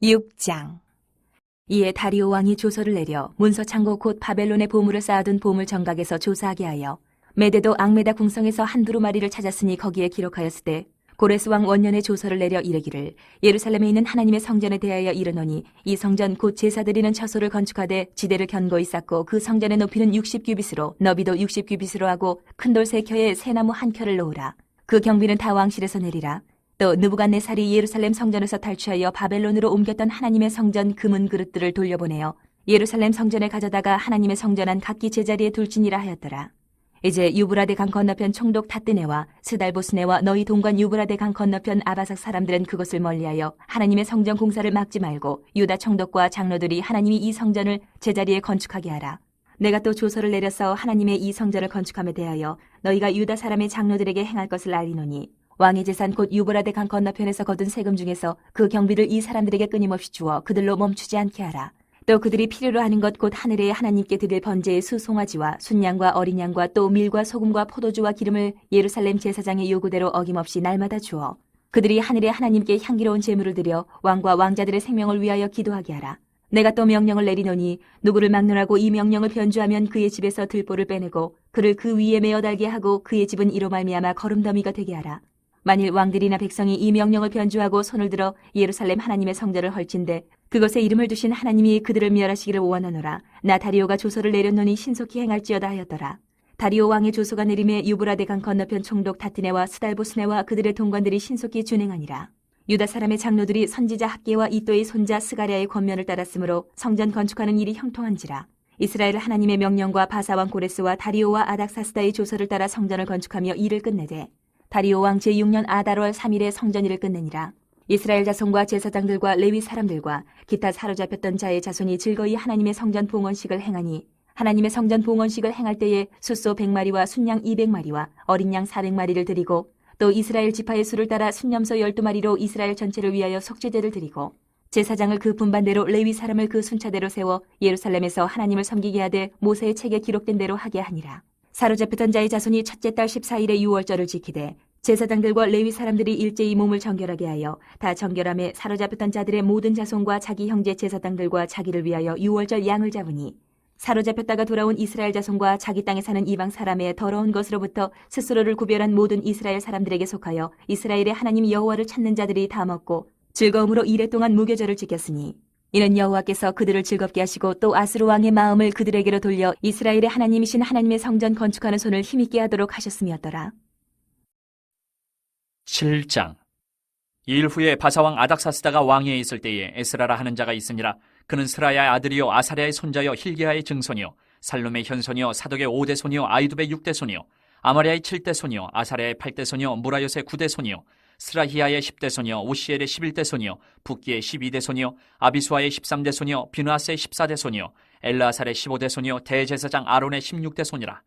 6장. 이에 다리오 왕이 조서를 내려 문서 창고 곧 바벨론의 보물을 쌓아둔 보물 정각에서 조사하게 하여 메대도 앙메다 궁성에서 한 두루마리를 찾았으니 거기에 기록하였을 때 고레스 왕 원년에 조서를 내려 이르기를 예루살렘에 있는 하나님의 성전에 대하여 이르노니 이 성전 곧 제사 드리는 처소를 건축하되 지대를 견고히 쌓고 그 성전의 높이는 60규빗으로 너비도 60규빗으로 하고 큰 돌 3켜에 새나무 1켜를 놓으라. 그 경비는 다 왕실에서 내리라. 또 느부갓네살이 예루살렘 성전에서 탈취하여 바벨론으로 옮겼던 하나님의 성전 금은 그릇들을 돌려보내어 예루살렘 성전에 가져다가 하나님의 성전 안 각기 제자리에 둘지니라 하였더라. 이제 유브라데 강 건너편 총독 타뜨네와 스달보스네와 너희 동관 유브라데 강 건너편 아바삭 사람들은 그것을 멀리하여 하나님의 성전 공사를 막지 말고 유다 총독과 장로들이 하나님이 이 성전을 제자리에 건축하게 하라. 내가 또 조서를 내려서 하나님의 이 성전을 건축함에 대하여 너희가 유다 사람의 장로들에게 행할 것을 알리노니 왕의 재산 곧 유브라데 강 건너편에서 거둔 세금 중에서 그 경비를 이 사람들에게 끊임없이 주어 그들로 멈추지 않게 하라. 또 그들이 필요로 하는 것 곧 하늘에 하나님께 드릴 번제의 수송아지와 순양과 어린 양과 또 밀과 소금과 포도주와 기름을 예루살렘 제사장의 요구대로 어김없이 날마다 주어 그들이 하늘에 하나님께 향기로운 제물을 드려 왕과 왕자들의 생명을 위하여 기도하게 하라. 내가 또 명령을 내리노니 누구를 막론하고 이 명령을 변주하면 그의 집에서 들보를 빼내고 그를 그 위에 메어 달게 하고 그의 집은 이로 말미암아 거름더미가 되게 하라. 만일 왕들이나 백성이 이 명령을 변주하고 손을 들어 예루살렘 하나님의 성전을 헐친데 그것에 이름을 두신 하나님이 그들을 멸하시기를 원하노라. 나 다리오가 조서를 내렸노니 신속히 행할지어다 하였더라. 다리오 왕의 조서가 내림에 유브라데 강 건너편 총독 타트네와 스달보스네와 그들의 동관들이 신속히 준행하니라. 유다 사람의 장로들이 선지자 학계와 이또의 손자 스가랴의 권면을 따랐으므로 성전 건축하는 일이 형통한지라. 이스라엘 하나님의 명령과 바사왕 고레스와 다리오와 아닥사스다의 조서를 따라 성전을 건축하며 일을 끝내되 다리오 왕 제6년 아달월 3일에 성전일을 끝내니라. 이스라엘 자손과 제사장들과 레위 사람들과 기타 사로잡혔던 자의 자손이 즐거이 하나님의 성전 봉헌식을 행하니 하나님의 성전 봉헌식을 행할 때에 숫소 100마리와 순양 200마리와 어린 양 400마리를 드리고 또 이스라엘 지파의 수를 따라 순염소 12마리로 이스라엘 전체를 위하여 속죄제를 드리고 제사장을 그 분반대로 레위 사람을 그 순차대로 세워 예루살렘에서 하나님을 섬기게 하되 모세의 책에 기록된 대로 하게 하니라. 사로잡혔던 자의 자손이 첫째 달 14일에 유월절을 지키되 제사장들과 레위 사람들이 일제히 몸을 정결하게 하여 다 정결함에 사로잡혔던 자들의 모든 자손과 자기 형제 제사장들과 자기를 위하여 유월절 양을 잡으니 사로잡혔다가 돌아온 이스라엘 자손과 자기 땅에 사는 이방 사람의 더러운 것으로부터 스스로를 구별한 모든 이스라엘 사람들에게 속하여 이스라엘의 하나님 여호와를 찾는 자들이 다 먹고 즐거움으로 이레 동안 무교절을 지켰으니 이는 여호와께서 그들을 즐겁게 하시고 또 아스루 왕의 마음을 그들에게로 돌려 이스라엘의 하나님이신 하나님의 성전 건축하는 손을 힘있게 하도록 하셨음이었더라. 7장. 이일 후에 바사왕 아닥사스다가 왕위에 있을 때에 에스라라 하는 자가 있으니라. 그는 스라야의 아들이요 아사랴의 손자요 hil기야의 증손이요 살룸의 현손이요 사독의 5대 손이요 아이두의 6대 손이요 아마랴의 7대 손이요 아사랴의 8대 손이요 무라요의 9대 손이요 스라히야의 10대 손이요 우시엘의 11대 손이요 붓기의 12대 손이요 아비수아의 13대 손이요 비느하스의 14대 손이요 엘르아살의 15대 손이요 대제사장 아론의 16대 손이라.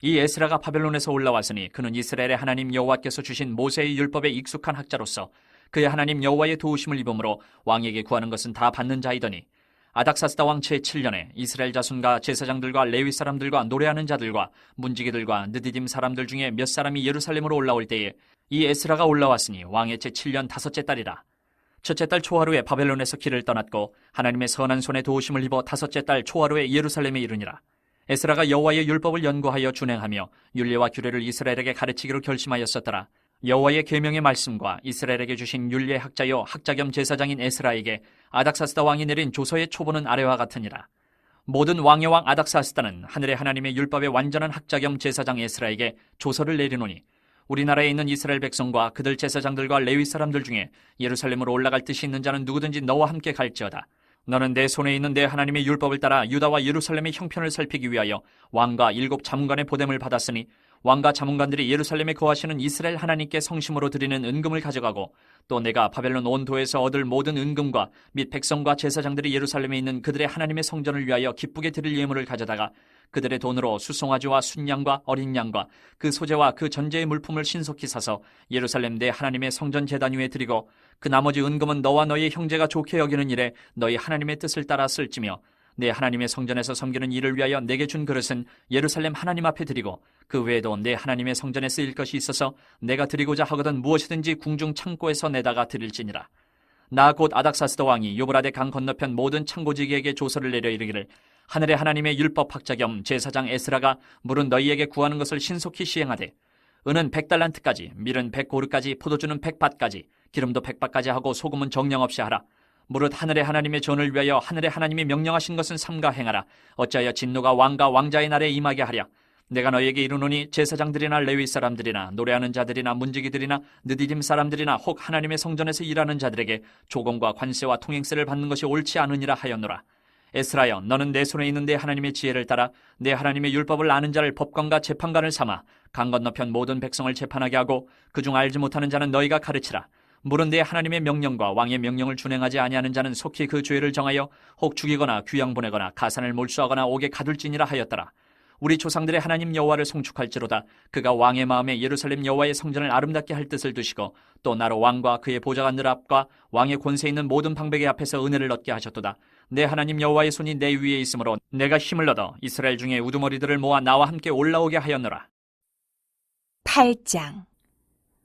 이 에스라가 바벨론에서 올라왔으니 그는 이스라엘의 하나님 여호와께서 주신 모세의 율법에 익숙한 학자로서 그의 하나님 여호와의 도우심을 입음으로 왕에게 구하는 것은 다 받는 자이더니 아닥사스다 왕 제7년에 이스라엘 자손과 제사장들과 레위 사람들과 노래하는 자들과 문지기들과 느디딤 사람들 중에 몇 사람이 예루살렘으로 올라올 때에 이 에스라가 올라왔으니 왕의 제7년 다섯째 달이라. 첫째 달 초하루에 바벨론에서 길을 떠났고 하나님의 선한 손에 도우심을 입어 다섯째 달 초하루에 예루살렘에 이르니라. 에스라가 여호와의 율법을 연구하여 준행하며 율례와 규례를 이스라엘에게 가르치기로 결심하였었더라. 여호와의 계명의 말씀과 이스라엘에게 주신 율례 학자요 학자 겸 제사장인 에스라에게 아닥사스다 왕이 내린 조서의 초본은 아래와 같으니라. 모든 왕의 왕 아닥사스다는 하늘의 하나님의 율법의 완전한 학자 겸 제사장 에스라에게 조서를 내리노니 우리나라에 있는 이스라엘 백성과 그들 제사장들과 레위 사람들 중에 예루살렘으로 올라갈 뜻이 있는 자는 누구든지 너와 함께 갈지어다. 너는 내 손에 있는 내 하나님의 율법을 따라 유다와 예루살렘의 형편을 살피기 위하여 왕과 7 자문관의 보냄을 받았으니 왕과 자문관들이 예루살렘에 거하시는 이스라엘 하나님께 성심으로 드리는 은금을 가져가고 또 내가 바벨론 온 도에서 얻을 모든 은금과 및 백성과 제사장들이 예루살렘에 있는 그들의 하나님의 성전을 위하여 기쁘게 드릴 예물을 가져다가 그들의 돈으로 수송아지와 순양과 어린 양과 그 소재와 그 전제의 물품을 신속히 사서 예루살렘 내 하나님의 성전 제단 위에 드리고 그 나머지 은금은 너와 너의 형제가 좋게 여기는 일에 너희 하나님의 뜻을 따라 쓸지며 내 하나님의 성전에서 섬기는 일을 위하여 내게 준 그릇은 예루살렘 하나님 앞에 드리고 그 외에도 내 하나님의 성전에 쓰일 것이 있어서 내가 드리고자 하거든 무엇이든지 궁중 창고에서 내다가 드릴지니라. 나 곧 아닥사스다 왕이 유브라데 강 건너편 모든 창고지기에게 조서를 내려 이르기를 하늘의 하나님의 율법 학자 겸 제사장 에스라가 물은 너희에게 구하는 것을 신속히 시행하되 은은 100달란트까지, 밀은 100고르까지, 포도주는 100밭까지, 기름도 100밭까지 하고 소금은 정령 없이 하라. 무릇 하늘의 하나님의 전을 위하여 하늘의 하나님이 명령하신 것은 삼가 행하라. 어찌하여 진노가 왕과 왕자의 날에 임하게 하랴. 내가 너희에게 이르노니 제사장들이나 레위 사람들이나 노래하는 자들이나 문지기들이나 느디딤 사람들이나 혹 하나님의 성전에서 일하는 자들에게 조공과 관세와 통행세를 받는 것이 옳지 않으니라 하였노라. 에스라여, 너는 내 손에 있는 내 하나님의 지혜를 따라 내 하나님의 율법을 아는 자를 법관과 재판관을 삼아 강 건너편 모든 백성을 재판하게 하고 그중 알지 못하는 자는 너희가 가르치라. 물은 내 하나님의 명령과 왕의 명령을 준행하지 아니하는 자는 속히 그 죄를 정하여 혹 죽이거나 귀양 보내거나 가산을 몰수하거나 옥에 가둘지니라 하였더라. 우리 조상들의 하나님 여호와를 송축할지로다. 그가 왕의 마음에 예루살렘 여호와의 성전을 아름답게 할 뜻을 두시고 또 나로 왕과 그의 보좌관들 앞과 왕의 권세 있는 모든 방백의 앞에서 은혜를 얻게 하셨도다. 내 하나님 여호와의 손이 내 위에 있으므로 내가 힘을 얻어 이스라엘 중에 우두머리들을 모아 나와 함께 올라오게 하였노라. 8장.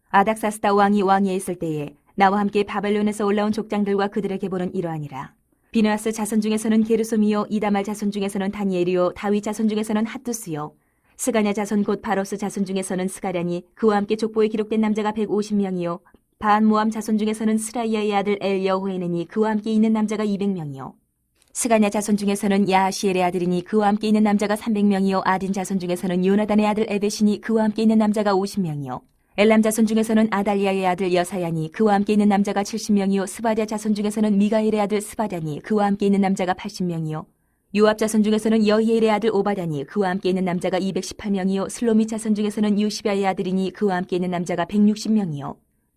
아닥사스다 왕이 왕위에 있을 때에 나와 함께 바벨론에서 올라온 족장들과 그들의 계보는 이러하니라. 비느하스 자손 중에서는 게르솜이요, 이다말 자손 중에서는 다니엘이요, 다윗 자손 중에서는 핫두스요, 스가냐 자손 곧 바로스 자손 중에서는 스가랴니, 그와 함께 족보에 기록된 남자가 150명이요, 반 모함 자손 중에서는 스라이아의 아들 엘여호에네니, 그와 함께 있는 남자가 200명이요, 스가냐 자손 중에서는 야하시엘의 아들이니 그와 함께 있는 남자가 300명이요, 아딘 자손 중에서는 요나단의 아들 에벳이니 그와 함께 있는 남자가 50명이요, 엘람 자손 중에서는 아달리아의 아들 여사야니 그와 함께 있는 남자가 70명이요, 스바랴 자손 중에서는 미가엘의 아들 스바랴니 그와 함께 있는 남자가 80명이요, 요압 자손 중에서는 여히엘의 아들 오바다니 그와 함께 있는 남자가 218명이요, 슬로미 자손 중에서는 유시바의 아들이니 그와 함께 있는 남자가 160명이요,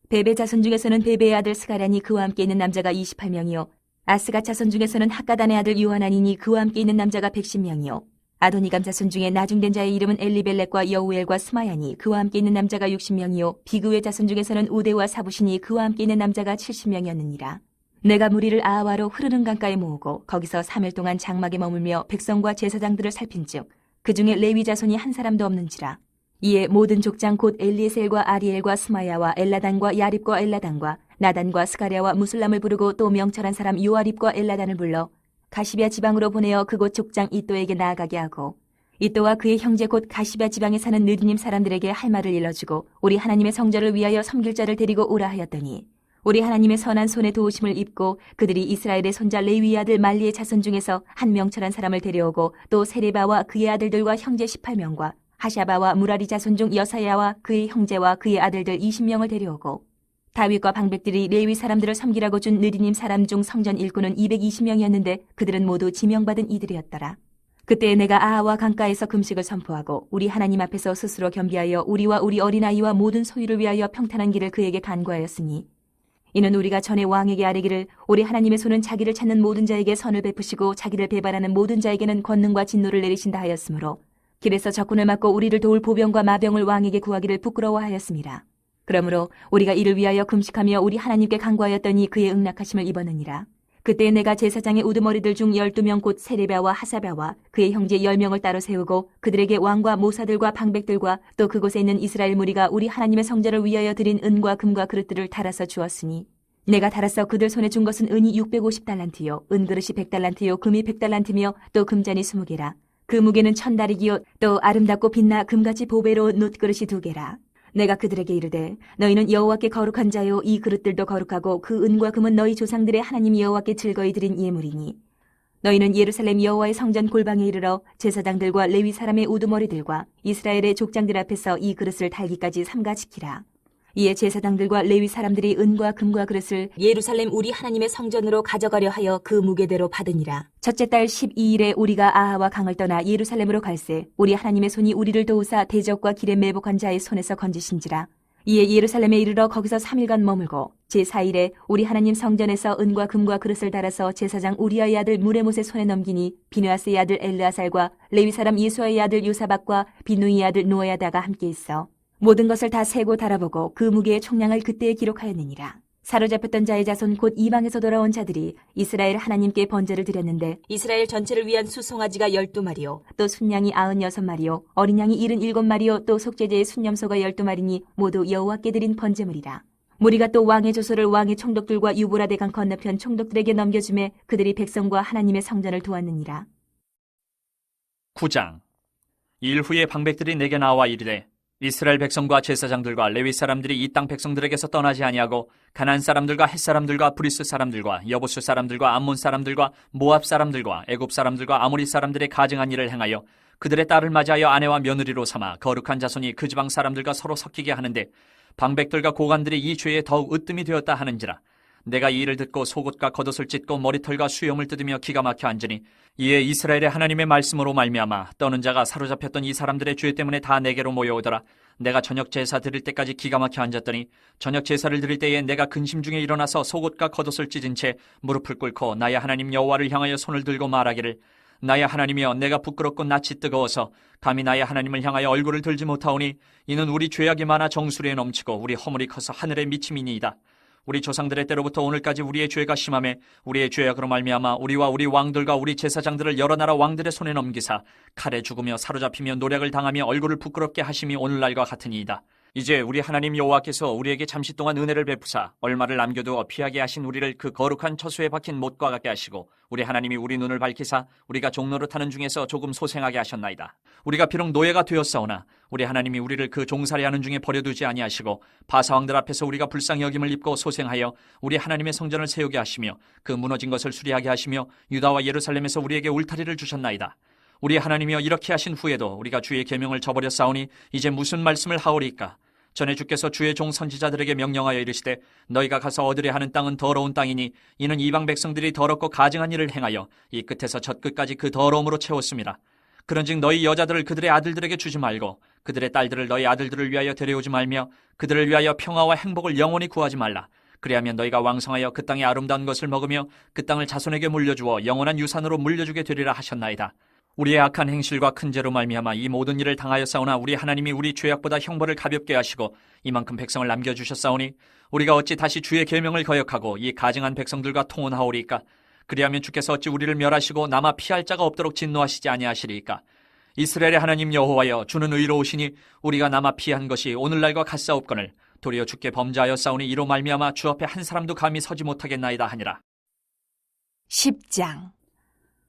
베베 자손 중에서는 베베의 아들 스가랴니 그와 함께 있는 남자가 28명이요, 아스가 자손 중에서는 학가단의 아들 요하나니니 그와 함께 있는 남자가 110명이요, 아도니감 자손 중에 나중된 자의 이름은 엘리벨렉과 여우엘과 스마야니 그와 함께 있는 남자가 60명이요, 비그의 자손 중에서는 우데와 사부시니 그와 함께 있는 남자가 70명이었느니라. 내가 무리를 아하와로 흐르는 강가에 모으고 거기서 3일 동안 장막에 머물며 백성과 제사장들을 살핀즉 그 중에 레위 자손이 한 사람도 없는지라. 이에 모든 족장 곧 엘리에셀과 아리엘과 스마야와 엘라단과 야립과 엘라단과 나단과 스가랴와 무술람을 부르고 또 명철한 사람 요아립과 엘라단을 불러 가시비아 지방으로 보내어 그곳 족장 이또에게 나아가게 하고 이또와 그의 형제 곧 가시비아 지방에 사는 느디님 사람들에게 할 말을 일러주고 우리 하나님의 성전을 위하여 섬길 자를 데리고 오라 하였더니 우리 하나님의 선한 손에 도우심을 입고 그들이 이스라엘의 손자 레위의 아들 말리의 자손 중에서 한 명철한 사람을 데려오고 또 세레바와 그의 아들들과 형제 18명과 하샤바와 무라리 자손 중 여사야와 그의 형제와 그의 아들들 20명을 데려오고 다윗과 방백들이 레위 사람들을 섬기라고 준 느디님 사람 중 성전 일꾼은 220명이었는데 그들은 모두 지명받은 이들이었더라. 그때 내가 아하와 강가에서 금식을 선포하고 우리 하나님 앞에서 스스로 겸비하여 우리와 우리 어린아이와 모든 소유를 위하여 평탄한 길을 그에게 간구하였으니 이는 우리가 전에 왕에게 아뢰기를 우리 하나님의 손은 자기를 찾는 모든 자에게 선을 베푸시고 자기를 배반하는 모든 자에게는 권능과 진노를 내리신다 하였으므로 길에서 적군을 맞고 우리를 도울 보병과 마병을 왕에게 구하기를 부끄러워하였습니다. 그러므로 우리가 이를 위하여 금식하며 우리 하나님께 간구하였더니 그의 응낙하심을 입었느니라. 그때 내가 제사장의 우두머리들 중 12명 곧 세레바와 하사바와 그의 형제 10명을 따로 세우고 그들에게 왕과 모사들과 방백들과 또 그곳에 있는 이스라엘 무리가 우리 하나님의 성전을 위하여 드린 은과 금과 그릇들을 달아서 주었으니 내가 달아서 그들 손에 준 것은 은이 650달란트요 은그릇이 100달란트요 금이 100달란트며 또 금잔이 20개라. 그 무게는 1000다리기요 또 아름답고 빛나 금같이 보배로운 놋그릇이 2개라. 내가 그들에게 이르되 너희는 여호와께 거룩한 자요 이 그릇들도 거룩하고 그 은과 금은 너희 조상들의 하나님 여호와께 즐거이 드린 예물이니 너희는 예루살렘 여호와의 성전 골방에 이르러 제사장들과 레위 사람의 우두머리들과 이스라엘의 족장들 앞에서 이 그릇을 달기까지 삼가 지키라. 이에 제사장들과 레위 사람들이 은과 금과 그릇을 예루살렘 우리 하나님의 성전으로 가져가려 하여 그 무게대로 받으니라. 첫째 달 12일에 우리가 아하와 강을 떠나 예루살렘으로 갈새 우리 하나님의 손이 우리를 도우사 대적과 길에 매복한 자의 손에서 건지신지라. 이에 예루살렘에 이르러 거기서 3일간 머물고 제4일에 우리 하나님 성전에서 은과 금과 그릇을 달아서 제사장 우리아의 아들 무레못의 손에 넘기니 비느하스의 아들 엘르아살과 레위 사람 예수아의 아들 요사박과 비누이의 아들 노야다가 함께 있어 모든 것을 다 세고 달아보고 그 무게의 총량을 그때에 기록하였느니라. 사로잡혔던 자의 자손 곧 이방에서 돌아온 자들이 이스라엘 하나님께 번제를 드렸는데 이스라엘 전체를 위한 수송아지가 12마리요 또 순양이 96마리요 어린 양이 77마리요 또 속죄제의 순념소가 12마리니 모두 여호와께 드린 번제물이라. 무리가 또 왕의 조서를 왕의 총독들과 유보라데 강 건너편 총독들에게 넘겨주매 그들이 백성과 하나님의 성전을 도왔느니라. 9장. 이 일 후에 방백들이 내게 나와 이르되 이스라엘 백성과 제사장들과 레위 사람들이 이 땅 백성들에게서 떠나지 아니하고 가나안 사람들과 헷 사람들과 브리스 사람들과 여부수 사람들과 암몬 사람들과 모압 사람들과 애굽 사람들과 아모리 사람들의 가증한 일을 행하여 그들의 딸을 맞이하여 아내와 며느리로 삼아 거룩한 자손이 그 지방 사람들과 서로 섞이게 하는데 방백들과 고관들이 이 죄에 더욱 으뜸이 되었다 하는지라. 내가 이 일을 듣고 속옷과 겉옷을 찢고 머리털과 수염을 뜯으며 기가 막혀 앉으니 이에 이스라엘의 하나님의 말씀으로 말미암아 떠는 자가 사로잡혔던 이 사람들의 죄 때문에 다 내게로 모여오더라. 내가 저녁 제사 드릴 때까지 기가 막혀 앉았더니 저녁 제사를 드릴 때에 내가 근심 중에 일어나서 속옷과 겉옷을 찢은 채 무릎을 꿇고 나의 하나님 여호와를 향하여 손을 들고 말하기를 나의 하나님이여 내가 부끄럽고 낯이 뜨거워서 감히 나의 하나님을 향하여 얼굴을 들지 못하오니 이는 우리 죄악이 많아 정수리에 넘치고 우리 허물이 커서 하늘에 미침이니이다. 우리 조상들의 때로부터 오늘까지 우리의 죄가 심하매 우리의 죄악으로 말미암아 우리와 우리 왕들과 우리 제사장들을 여러 나라 왕들의 손에 넘기사 칼에 죽으며 사로잡히며 노략을 당하며 얼굴을 부끄럽게 하심이 오늘날과 같으니이다. 이제 우리 하나님 여호와께서 우리에게 잠시 동안 은혜를 베푸사 얼마를 남겨두어 피하게 하신 우리를 그 거룩한 처소에 박힌 못과 같게 하시고 우리 하나님이 우리 눈을 밝히사 우리가 종노릇하는 중에서 조금 소생하게 하셨나이다. 우리가 비록 노예가 되었사오나 우리 하나님이 우리를 그 종살이하는 중에 버려두지 아니하시고 바사왕들 앞에서 우리가 불쌍히 여김을 입고 소생하여 우리 하나님의 성전을 세우게 하시며 그 무너진 것을 수리하게 하시며 유다와 예루살렘에서 우리에게 울타리를 주셨나이다. 우리 하나님이여 이렇게 하신 후에도 우리가 주의 계명을 저버렸사오니 이제 무슨 말씀을 하오리까? 전에 주께서 주의 종 선지자들에게 명령하여 이르시되 너희가 가서 얻으려 하는 땅은 더러운 땅이니 이는 이방 백성들이 더럽고 가증한 일을 행하여 이 끝에서 저 끝까지 그 더러움으로 채웠습니다. 그런즉 너희 여자들을 그들의 아들들에게 주지 말고 그들의 딸들을 너희 아들들을 위하여 데려오지 말며 그들을 위하여 평화와 행복을 영원히 구하지 말라. 그리하면 너희가 왕성하여 그 땅의 아름다운 것을 먹으며 그 땅을 자손에게 물려주어 영원한 유산으로 물려주게 되리라 하셨나이다. 우리의 악한 행실과 큰 죄로 말미암아 이 모든 일을 당하였사오나 우리 하나님이 우리 죄악보다 형벌을 가볍게 하시고 이만큼 백성을 남겨주셨사오니 우리가 어찌 다시 주의 계명을 거역하고 이 가증한 백성들과 통혼하오리까? 그리하면 주께서 어찌 우리를 멸하시고 남아 피할 자가 없도록 진노하시지 아니하시리까? 이스라엘의 하나님 여호와여 주는 의로우시니 우리가 남아 피한 것이 오늘날과 같사옵거늘 도리어 주께 범죄하였사오니 이로 말미암아 주 앞에 한 사람도 감히 서지 못하겠나이다 하니라. 10장.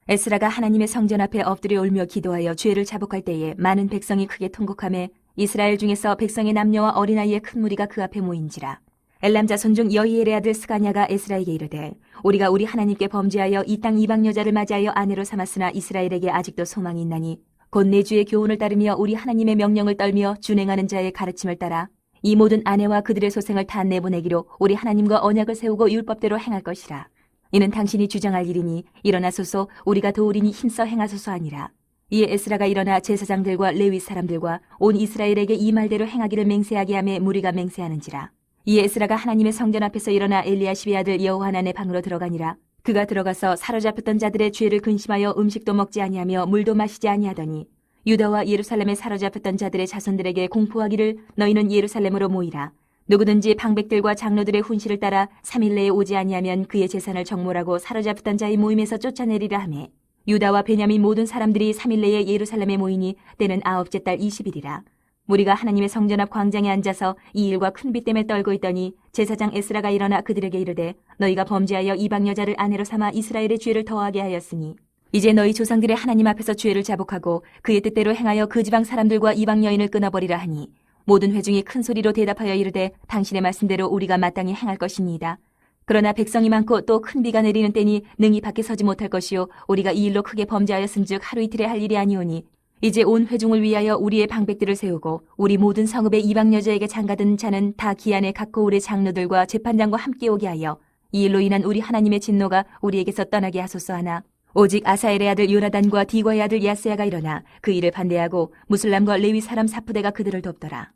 에스라가 하나님의 성전 앞에 엎드려 울며 기도하여 죄를 자복할 때에 많은 백성이 크게 통곡하며 이스라엘 중에서 백성의 남녀와 어린아이의 큰 무리가 그 앞에 모인지라. 엘람 자손 중 여이엘의 아들 스가냐가 에스라에게 이르되 우리가 우리 하나님께 범죄하여 이 땅 이방 여자를 맞이하여 아내로 삼았으나 이스라엘에게 아직도 소망이 있나니 곧 내 주의 교훈을 따르며 우리 하나님의 명령을 떨며 준행하는 자의 가르침을 따라 이 모든 아내와 그들의 소생을 다 내보내기로 우리 하나님과 언약을 세우고 율법대로 행할 것이라. 이는 당신이 주장할 일이니 일어나소서 우리가 도우리니 힘써 행하소서 하니라. 이에 에스라가 일어나 제사장들과 레위 사람들과 온 이스라엘에게 이 말대로 행하기를 맹세하게 하며 무리가 맹세하는지라. 이에 에스라가 하나님의 성전 앞에서 일어나 엘리야십의 아들 여호하난의 방으로 들어가니라. 그가 들어가서 사로잡혔던 자들의 죄를 근심하여 음식도 먹지 아니하며 물도 마시지 아니하더니 유다와 예루살렘에 사로잡혔던 자들의 자손들에게 공포하기를 너희는 예루살렘으로 모이라. 누구든지 방백들과 장로들의 훈시를 따라 3일 내에 오지 아니하면 그의 재산을 정몰하고 사로잡혔던 자의 모임에서 쫓아내리라 하매 유다와 베냐민 모든 사람들이 3일 내에 예루살렘에 모이니 때는 9째 달 20일이라. 무리가 하나님의 성전 앞 광장에 앉아서 이 일과 큰 비 때문에 떨고 있더니 제사장 에스라가 일어나 그들에게 이르되 너희가 범죄하여 이방 여자를 아내로 삼아 이스라엘의 죄를 더하게 하였으니 이제 너희 조상들의 하나님 앞에서 죄를 자복하고 그의 뜻대로 행하여 그 지방 사람들과 이방 여인을 끊어버리라 하니 모든 회중이 큰 소리로 대답하여 이르되 당신의 말씀대로 우리가 마땅히 행할 것이니이다. 그러나 백성이 많고 또 큰 비가 내리는 때니 능히 밖에 서지 못할 것이요 우리가 이 일로 크게 범죄하였은즉 하루 이틀에 할 일이 아니오니 이제 온 회중을 위하여 우리의 방백들을 세우고 우리 모든 성읍의 이방 여자에게 장가든 자는 다 기한에 각 고을의 장로들과 재판장과 함께 오게 하여 이 일로 인한 우리 하나님의 진노가 우리에게서 떠나게 하소서 하나 오직 아사엘의 아들 요나단과 디과의 아들 야스야가 일어나 그 일을 반대하고 무슬람과 레위 사람 사푸대가 그들을 돕더라.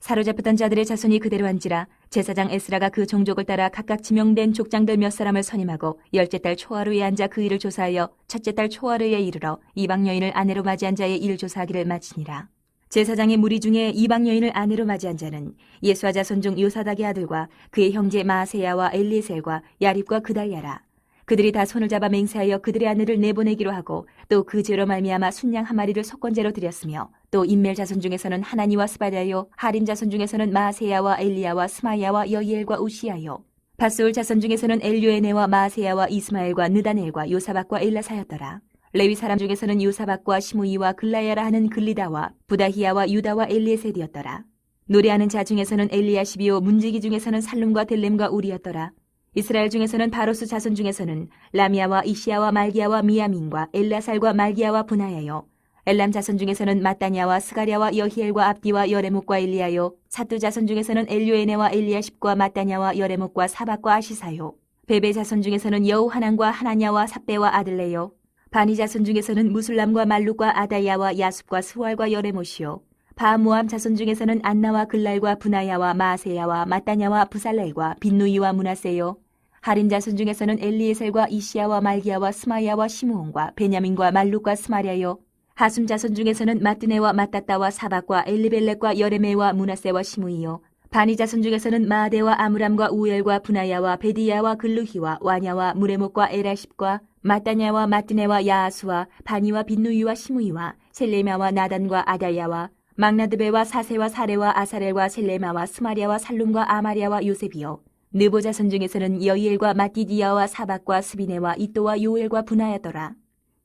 사로잡혔던 자들의 자손이 그대로 한지라 제사장 에스라가 그 종족을 따라 각각 지명된 족장들 몇 사람을 선임하고 10째 달 초하루에 앉아 그 일을 조사하여 첫째 달 초하루에 이르러 이방 여인을 아내로 맞이한 자의 일을 조사하기를 마치니라. 제사장의 무리 중에 이방 여인을 아내로 맞이한 자는 예수아 자손 중 요사닥의 아들과 그의 형제 마세야와 엘리에셀과 야립과 그달야라. 그들이 다 손을 잡아 맹세하여 그들의 아내를 내보내기로 하고 또 그 죄로 말미암아 순양 한 마리를 속건제로 드렸으며 또 인멜 자손 중에서는 하나니와 스바랴요 하림 자손 중에서는 마세야와 엘리야와 스마야와 여이엘과 우시야요 바스울 자손 중에서는 엘요에네와 마세야와 이스마엘과 느다넬과 요사박과 엘라사였더라. 레위 사람 중에서는 요사박과 시므이와 글라야라 하는 글리다와 부다히야와 유다와 엘리에셀이었더라. 노래하는 자 중에서는 엘리야시비요 문지기 중에서는 살룸과 델렘과 우리였더라. 이스라엘 중에서는 바로스 자손 중에서는 라미아와 이시야와 말기야와 미야민과 엘라살과 말기야와 분하야요 엘람 자손 중에서는 마따냐와 스가랴와 여히엘과 압디와 여레목과 엘리야요 사뚜 자손 중에서는 엘요에네와 엘리야십과 마따냐와 여레목과 사박과 아시사요 베베 자손 중에서는 여우하난과 하나냐와 삽베와 아들레요 바니 자손 중에서는 무술람과 말룩과 아다야와 야숲과 스왈과 여레못이요 바모암 자손 중에서는 안나와 글랄과 분하야와 마세야와 마따냐와 부살렐과 빈누이와 문하세요 하린 자손 중에서는 엘리에셀과 이시야와 말기야와 스마야와 시므온과 베냐민과 말룩과 스마랴요 하숨 자손 중에서는 마뜨네와 마따따와 사박과 엘리벨렉과 여레메와 문하세와 시므이요 바니 자손 중에서는 마아데와 아므람과 우엘과 분하야와 베디야와 글루히와 와냐와 무레목과 에라십과 마따냐와 마뜨네와 야아수와 바니와 빈누이와 시므이와 셀레마와 나단과 아다야와 막나드베와 사세와 사레와 아사렐과 셀레마와 스마랴와 살룸과 아마랴와 요셉이요 느보 자손 중에서는 여이엘과 마띠디야와 사박과 스비네와 이또와 요엘과 분하였더라.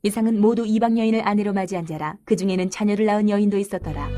이상은 모두 이방 여인을 아내로 맞이한 자라. 그 중에는 자녀를 낳은 여인도 있었더라.